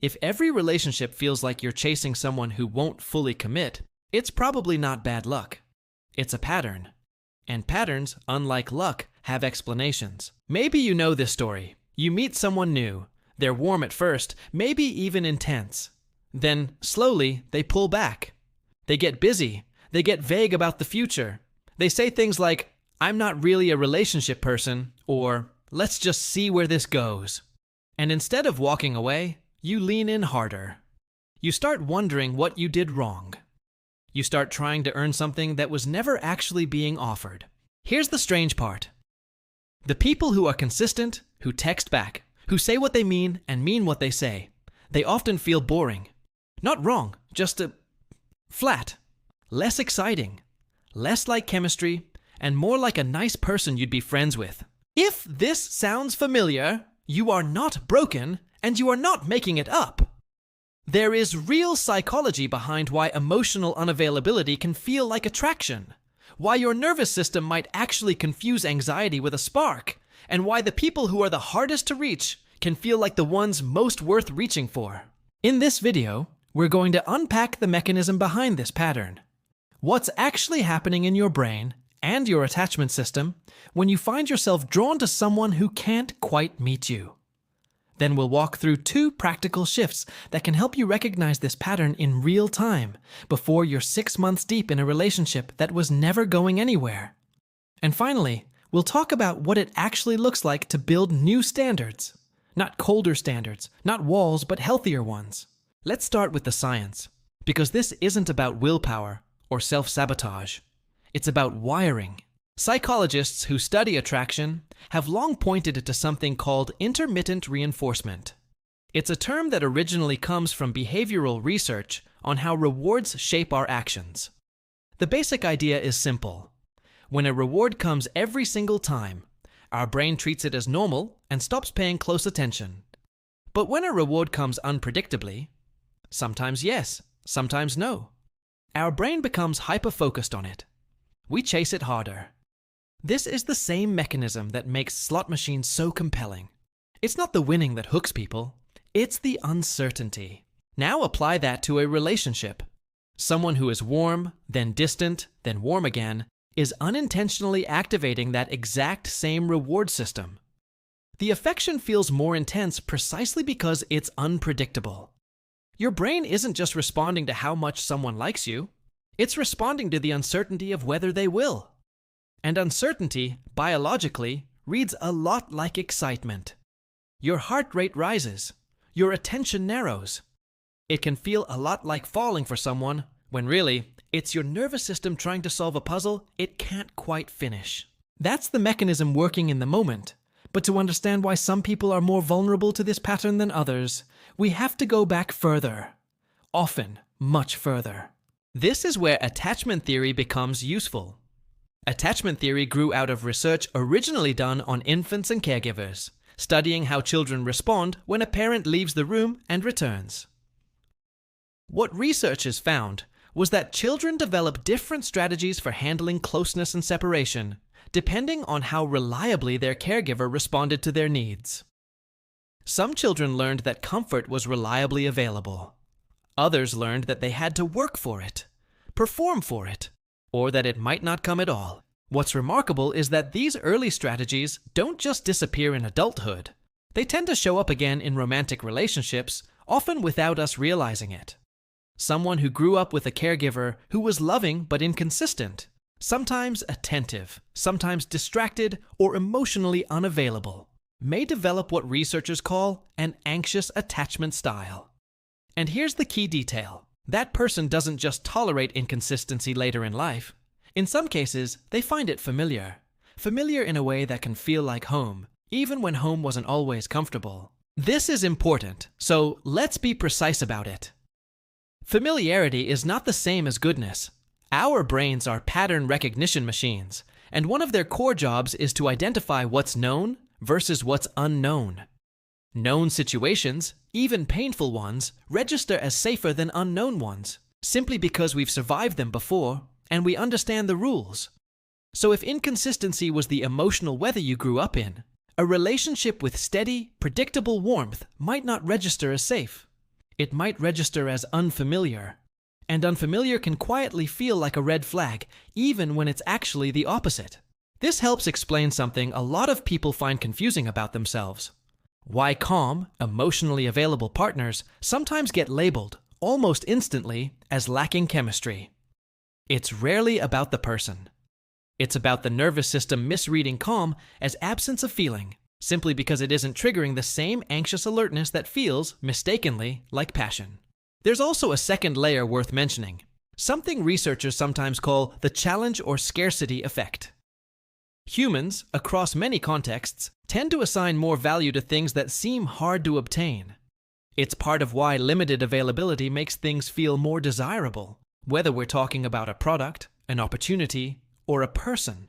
If every relationship feels like you're chasing someone who won't fully commit, it's probably not bad luck. It's a pattern. And patterns, unlike luck, have explanations. Maybe you know this story. You meet someone new. They're warm at first, maybe even intense. Then, slowly, they pull back. They get busy. They get vague about the future. They say things like, "I'm not really a relationship person," or "let's just see where this goes." And instead of walking away, you lean in harder. You start wondering what you did wrong. You start trying to earn something that was never actually being offered. Here's the strange part. The people who are consistent, who text back, who say what they mean and mean what they say, they often feel boring. Not wrong, just flat. Less exciting. Less like chemistry, and more like a nice person you'd be friends with. If this sounds familiar, you are not broken, and you are not making it up. There is real psychology behind why emotional unavailability can feel like attraction, why your nervous system might actually confuse anxiety with a spark, and why the people who are the hardest to reach can feel like the ones most worth reaching for. In this video, we're going to unpack the mechanism behind this pattern. What's actually happening in your brain and your attachment system when you find yourself drawn to someone who can't quite meet you. Then we'll walk through 2 practical shifts that can help you recognize this pattern in real time before you're 6 months deep in a relationship that was never going anywhere. And finally, we'll talk about what it actually looks like to build new standards. Not colder standards, not walls, but healthier ones. Let's start with the science, because this isn't about willpower or self-sabotage. It's about wiring. Psychologists who study attraction have long pointed to something called intermittent reinforcement. It's a term that originally comes from behavioral research on how rewards shape our actions. The basic idea is simple. When a reward comes every single time, our brain treats it as normal and stops paying close attention. But when a reward comes unpredictably, sometimes yes, sometimes no, our brain becomes hyper-focused on it. We chase it harder. This is the same mechanism that makes slot machines so compelling. It's not the winning that hooks people, it's the uncertainty. Now apply that to a relationship. Someone who is warm, then distant, then warm again, is unintentionally activating that exact same reward system. The affection feels more intense precisely because it's unpredictable. Your brain isn't just responding to how much someone likes you, it's responding to the uncertainty of whether they will. And uncertainty, biologically, reads a lot like excitement. Your heart rate rises. Your attention narrows. It can feel a lot like falling for someone, when really, it's your nervous system trying to solve a puzzle it can't quite finish. That's the mechanism working in the moment. But to understand why some people are more vulnerable to this pattern than others, we have to go back further. Often, much further. This is where attachment theory becomes useful. Attachment theory grew out of research originally done on infants and caregivers, studying how children respond when a parent leaves the room and returns. What researchers found was that children develop different strategies for handling closeness and separation, depending on how reliably their caregiver responded to their needs. Some children learned that comfort was reliably available. Others learned that they had to work for it, perform for it, or that it might not come at all. What's remarkable is that these early strategies don't just disappear in adulthood. They tend to show up again in romantic relationships, often without us realizing it. Someone who grew up with a caregiver who was loving but inconsistent, sometimes attentive, sometimes distracted, or emotionally unavailable, may develop what researchers call an anxious attachment style. And here's the key detail. That person doesn't just tolerate inconsistency later in life. In some cases, they find it familiar. Familiar in a way that can feel like home, even when home wasn't always comfortable. This is important, so let's be precise about it. Familiarity is not the same as goodness. Our brains are pattern recognition machines, and one of their core jobs is to identify what's known versus what's unknown. Known situations, even painful ones, register as safer than unknown ones, simply because we've survived them before and we understand the rules. So if inconsistency was the emotional weather you grew up in, a relationship with steady, predictable warmth might not register as safe. It might register as unfamiliar. And unfamiliar can quietly feel like a red flag, even when it's actually the opposite. This helps explain something a lot of people find confusing about themselves. Why calm, emotionally available partners sometimes get labeled, almost instantly, as lacking chemistry. It's rarely about the person. It's about the nervous system misreading calm as absence of feeling, simply because it isn't triggering the same anxious alertness that feels, mistakenly, like passion. There's also a second layer worth mentioning, something researchers sometimes call the challenge or scarcity effect. Humans, across many contexts, tend to assign more value to things that seem hard to obtain. It's part of why limited availability makes things feel more desirable, whether we're talking about a product, an opportunity, or a person.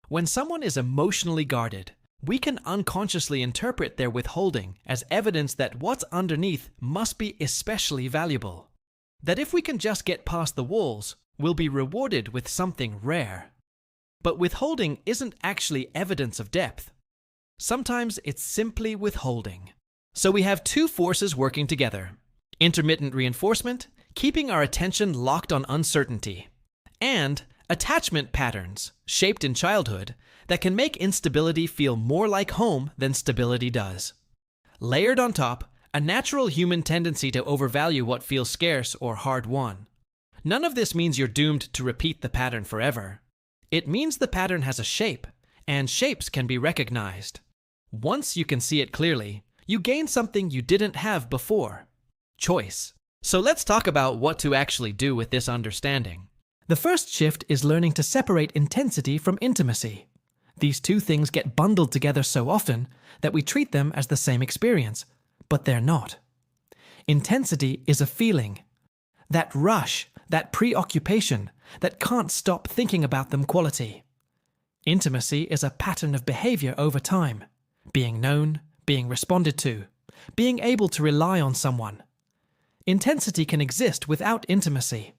When someone is emotionally guarded, we can unconsciously interpret their withholding as evidence that what's underneath must be especially valuable. That if we can just get past the walls, we'll be rewarded with something rare. But withholding isn't actually evidence of depth. Sometimes it's simply withholding. So we have two forces working together: intermittent reinforcement, keeping our attention locked on uncertainty, and attachment patterns, shaped in childhood, that can make instability feel more like home than stability does. Layered on top, a natural human tendency to overvalue what feels scarce or hard-won. None of this means you're doomed to repeat the pattern forever. It means the pattern has a shape, and shapes can be recognized. Once you can see it clearly, you gain something you didn't have before: choice. So let's talk about what to actually do with this understanding. The first shift is learning to separate intensity from intimacy. These two things get bundled together so often that we treat them as the same experience, but they're not. Intensity is a feeling. That rush, that preoccupation, that can't stop thinking about them quality. Intimacy is a pattern of behavior over time. Being known, being responded to, being able to rely on someone. Intensity can exist without intimacy.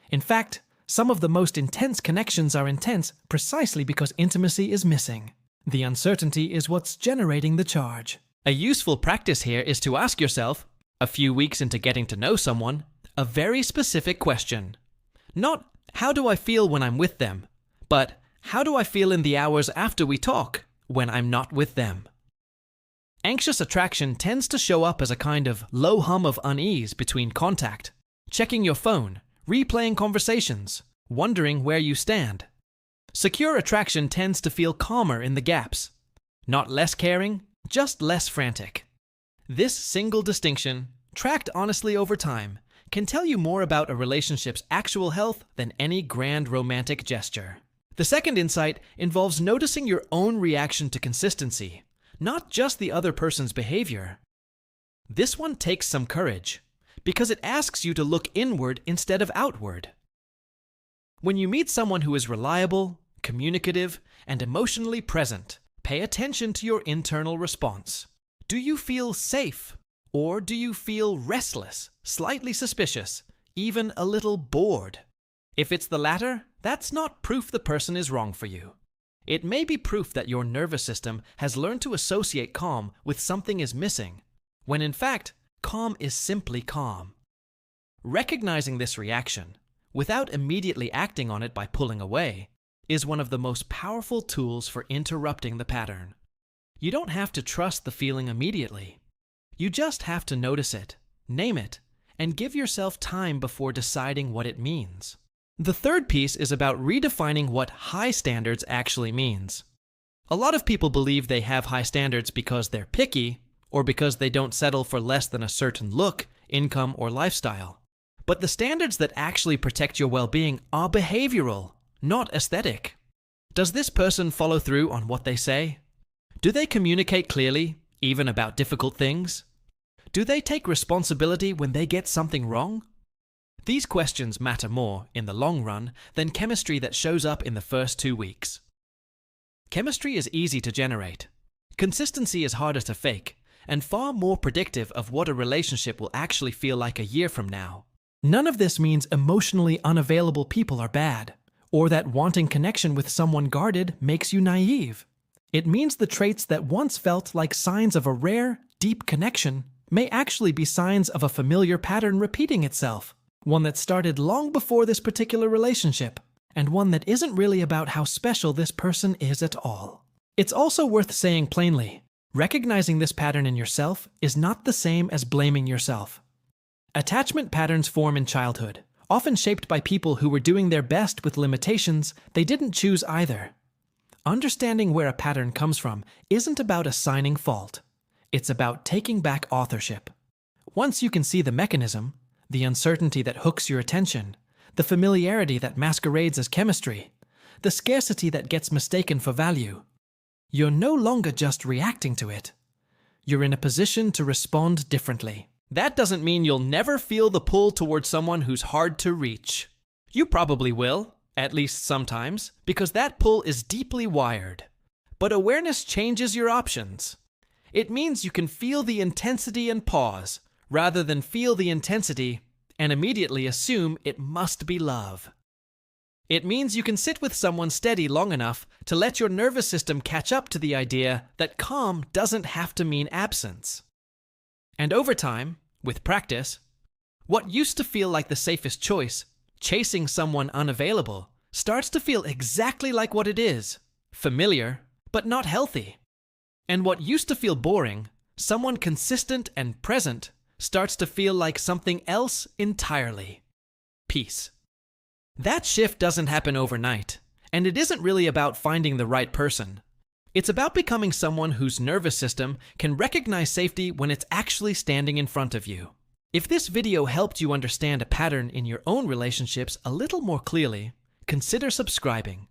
In fact, some of the most intense connections are intense precisely because intimacy is missing. The uncertainty is what's generating the charge. A useful practice here is to ask yourself, a few weeks into getting to know someone, a very specific question. Not, how do I feel when I'm with them? But, how do I feel in the hours after we talk, when I'm not with them? Anxious attraction tends to show up as a kind of low hum of unease between contact, checking your phone, replaying conversations, wondering where you stand. Secure attraction tends to feel calmer in the gaps. Not less caring, just less frantic. This single distinction, tracked honestly over time, can tell you more about a relationship's actual health than any grand romantic gesture. The second insight involves noticing your own reaction to consistency, not just the other person's behavior. This one takes some courage, because it asks you to look inward instead of outward. When you meet someone who is reliable, communicative, and emotionally present, pay attention to your internal response. Do you feel safe? Or do you feel restless, slightly suspicious, even a little bored? If it's the latter, that's not proof the person is wrong for you. It may be proof that your nervous system has learned to associate calm with something is missing, when in fact, calm is simply calm. Recognizing this reaction, without immediately acting on it by pulling away, is one of the most powerful tools for interrupting the pattern. You don't have to trust the feeling immediately. You just have to notice it, name it, and give yourself time before deciding what it means. The third piece is about redefining what high standards actually means. A lot of people believe they have high standards because they're picky, or because they don't settle for less than a certain look, income, or lifestyle. But the standards that actually protect your well-being are behavioral, not aesthetic. Does this person follow through on what they say? Do they communicate clearly, even about difficult things? Do they take responsibility when they get something wrong? These questions matter more, in the long run, than chemistry that shows up in the first 2 weeks. Chemistry is easy to generate. Consistency is harder to fake, and far more predictive of what a relationship will actually feel like a year from now. None of this means emotionally unavailable people are bad, or that wanting connection with someone guarded makes you naive. It means the traits that once felt like signs of a rare, deep connection may actually be signs of a familiar pattern repeating itself, one that started long before this particular relationship, and one that isn't really about how special this person is at all. It's also worth saying plainly, recognizing this pattern in yourself is not the same as blaming yourself. Attachment patterns form in childhood, often shaped by people who were doing their best with limitations they didn't choose either. Understanding where a pattern comes from isn't about assigning fault. It's about taking back authorship. Once you can see the mechanism, the uncertainty that hooks your attention, the familiarity that masquerades as chemistry, the scarcity that gets mistaken for value, you're no longer just reacting to it. You're in a position to respond differently. That doesn't mean you'll never feel the pull towards someone who's hard to reach. You probably will, at least sometimes, because that pull is deeply wired. But awareness changes your options. It means you can feel the intensity and pause, rather than feel the intensity and immediately assume it must be love. It means you can sit with someone steady long enough to let your nervous system catch up to the idea that calm doesn't have to mean absence. And over time, with practice, what used to feel like the safest choice, chasing someone unavailable, starts to feel exactly like what it is, familiar, but not healthy. And what used to feel boring, someone consistent and present, starts to feel like something else entirely. Peace. That shift doesn't happen overnight, and it isn't really about finding the right person. It's about becoming someone whose nervous system can recognize safety when it's actually standing in front of you. If this video helped you understand a pattern in your own relationships a little more clearly, consider subscribing.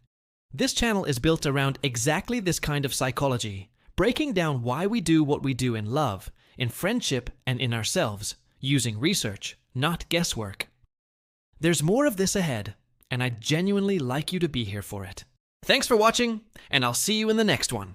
This channel is built around exactly this kind of psychology, breaking down why we do what we do in love, in friendship, and in ourselves, using research, not guesswork. There's more of this ahead, and I'd genuinely like you to be here for it. Thanks for watching, and I'll see you in the next one.